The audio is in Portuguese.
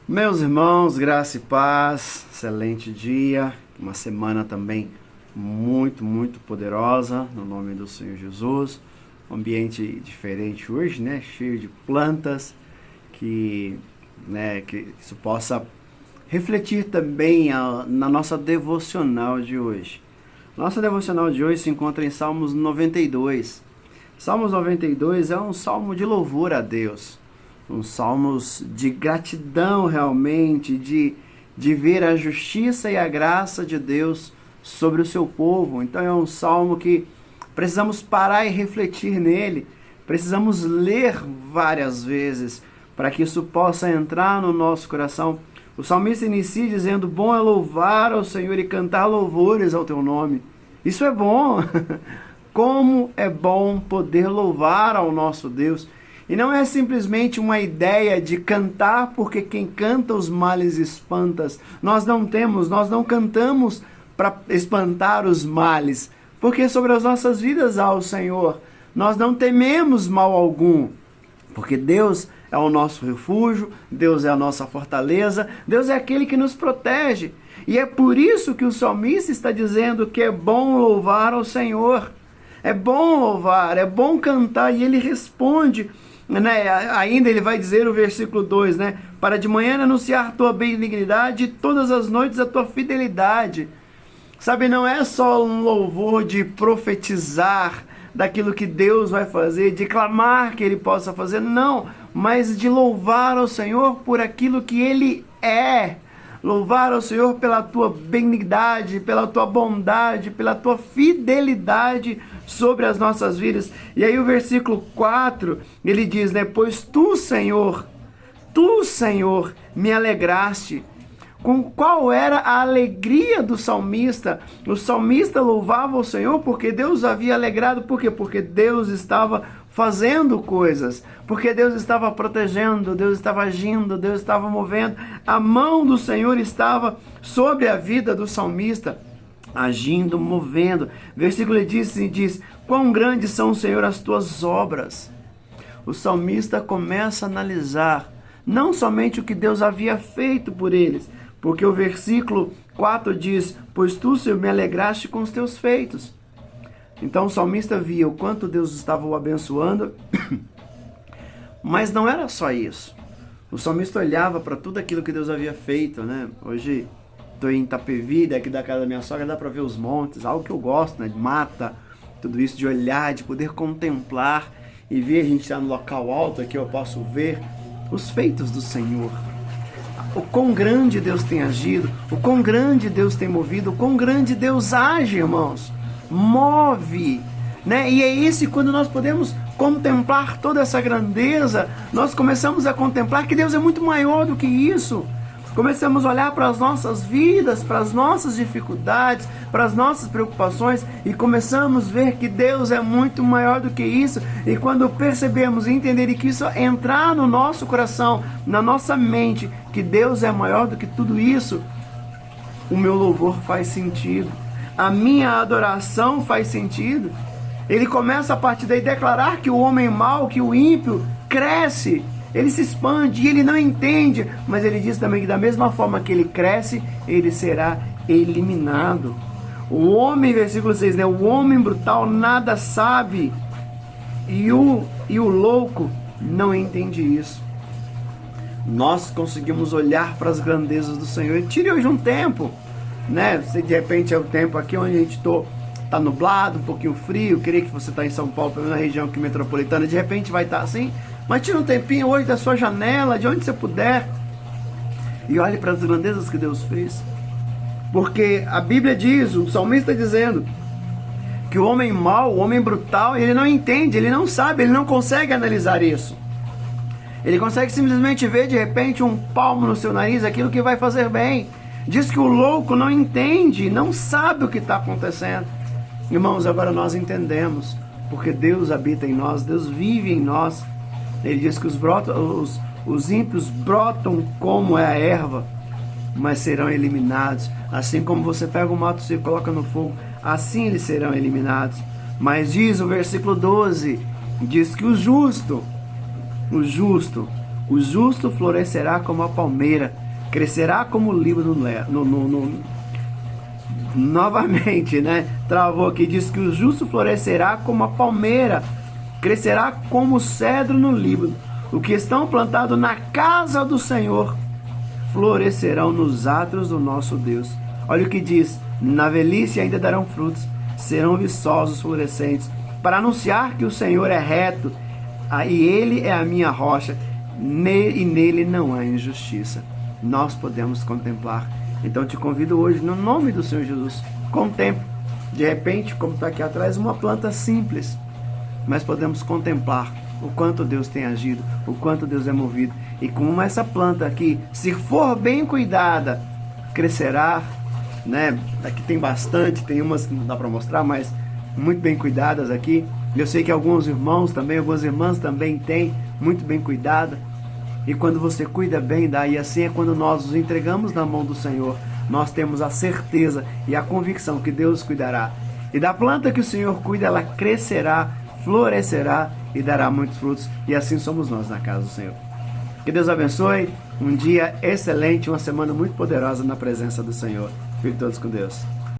Meus irmãos, graça e paz, excelente dia, uma semana também muito poderosa, no nome do Senhor Jesus. Um ambiente diferente hoje, né? Cheio de plantas, que isso possa refletir também na nossa devocional de hoje. Nossa devocional de hoje se encontra em Salmos 92. Salmos 92 é um salmo de louvor a Deus. Salmos de gratidão realmente, de ver a justiça e a graça de Deus sobre o seu povo. Então é um salmo que precisamos parar e refletir nele, precisamos ler várias vezes para que isso possa entrar no nosso coração. O salmista inicia dizendo: bom é louvar ao Senhor e cantar louvores ao teu nome. Isso é bom. Como é bom poder louvar ao nosso Deus. E não é simplesmente uma ideia de cantar porque quem canta os males espanta. Nós não cantamos para espantar os males, porque sobre as nossas vidas há o Senhor. Nós não tememos mal algum, porque Deus é o nosso refúgio, Deus é a nossa fortaleza, Deus é aquele que nos protege. E é por isso que o salmista está dizendo que é bom louvar ao Senhor. É bom louvar, é bom cantar, e ele responde. Ainda ele vai dizer o versículo 2, para de manhã anunciar tua benignidade e todas as noites a tua fidelidade. Sabe, não é só um louvor de profetizar daquilo que Deus vai fazer, de clamar que ele possa fazer, não, mas de louvar ao Senhor por aquilo que ele é. Louvar ao Senhor pela tua benignidade, pela tua bondade, pela tua fidelidade sobre as nossas vidas. E aí o versículo 4, ele diz, pois tu, Senhor, me alegraste. Qual era a alegria do salmista? O salmista louvava o Senhor porque Deus havia alegrado. Por quê? Porque Deus estava fazendo coisas, porque Deus estava protegendo, Deus estava agindo, Deus estava movendo. A mão do Senhor estava sobre a vida do salmista, agindo, movendo. Versículo diz, quão grandes são, Senhor, as tuas obras. O salmista começa a analisar não somente o que Deus havia feito por eles, porque o versículo 4 diz, pois tu, Senhor, me alegraste com os teus feitos. Então o salmista via o quanto Deus estava o abençoando, mas não era só isso. O salmista olhava para tudo aquilo que Deus havia feito, Hoje estou em Itapevi, aqui da casa da minha sogra, dá para ver os montes, algo que eu gosto, de mata, tudo isso, de olhar, de poder contemplar e ver. A gente está no local alto aqui, eu posso ver os feitos do Senhor. O quão grande Deus tem agido, o quão grande Deus tem movido, o quão grande Deus age, irmãos. Move, E é isso, quando nós podemos contemplar toda essa grandeza, nós começamos a contemplar que Deus é muito maior do que isso. Começamos a olhar para as nossas vidas, para as nossas dificuldades, para as nossas preocupações, e começamos a ver que Deus é muito maior do que isso. E quando percebemos e entender que isso entrar no nosso coração, na nossa mente, que Deus é maior do que tudo isso, o meu louvor faz sentido, a minha adoração faz sentido. Ele começa a partir daí declarar que o homem mau, que o ímpio, cresce, ele se expande, e ele não entende, mas ele diz também que da mesma forma que ele cresce, ele será eliminado. O homem, versículo 6, o homem brutal nada sabe, e o louco não entende isso. Nós conseguimos olhar para as grandezas do Senhor. Tire hoje um tempo, Se de repente é o tempo aqui onde a gente está nublado, um pouquinho frio, queria que você está em São Paulo, na região aqui metropolitana, de repente vai estar assim, mas tira um tempinho hoje da sua janela, de onde você puder, e olhe para as grandezas que Deus fez. Porque a Bíblia diz, o salmista dizendo, que o homem mau, o homem brutal, ele não entende, ele não sabe, ele não consegue analisar isso. Ele consegue simplesmente ver de repente um palmo no seu nariz, aquilo que vai fazer bem. Diz que o louco não entende, não sabe o que está acontecendo. Irmãos, agora nós entendemos, porque Deus habita em nós, Deus vive em nós. Ele diz que os ímpios brotam como é a erva, mas serão eliminados. Assim como você pega o mato seco e coloca no fogo, assim eles serão eliminados. Mas diz o versículo 12, diz que o justo, O justo florescerá como a palmeira, crescerá como o líbano novamente, né? Travou aqui, diz que o justo florescerá como a palmeira, crescerá como o cedro no Líbano. O que estão plantados na casa do Senhor florescerão nos átrios do nosso Deus. Olha o que diz: na velhice ainda darão frutos, serão viçosos, florescentes, para anunciar que o Senhor é reto, e Ele é a minha rocha, e nele não há injustiça. Nós podemos contemplar. Então te convido hoje, no nome do Senhor Jesus, contemple. De repente, como está aqui atrás, uma planta simples, mas podemos contemplar o quanto Deus tem agido, o quanto Deus é movido. E como essa planta aqui, se for bem cuidada, crescerá, né? Aqui tem bastante, tem umas que não dá para mostrar, mas muito bem cuidadas aqui. Eu sei que alguns irmãos também, algumas irmãs também têm, muito bem cuidada. E quando você cuida bem, daí assim é quando nós nos entregamos na mão do Senhor. Nós temos a certeza e a convicção que Deus cuidará. E da planta que o Senhor cuida, ela crescerá, florescerá e dará muitos frutos. E assim somos nós na casa do Senhor. Que Deus abençoe. Um dia excelente, uma semana muito poderosa na presença do Senhor. Fiquem todos com Deus.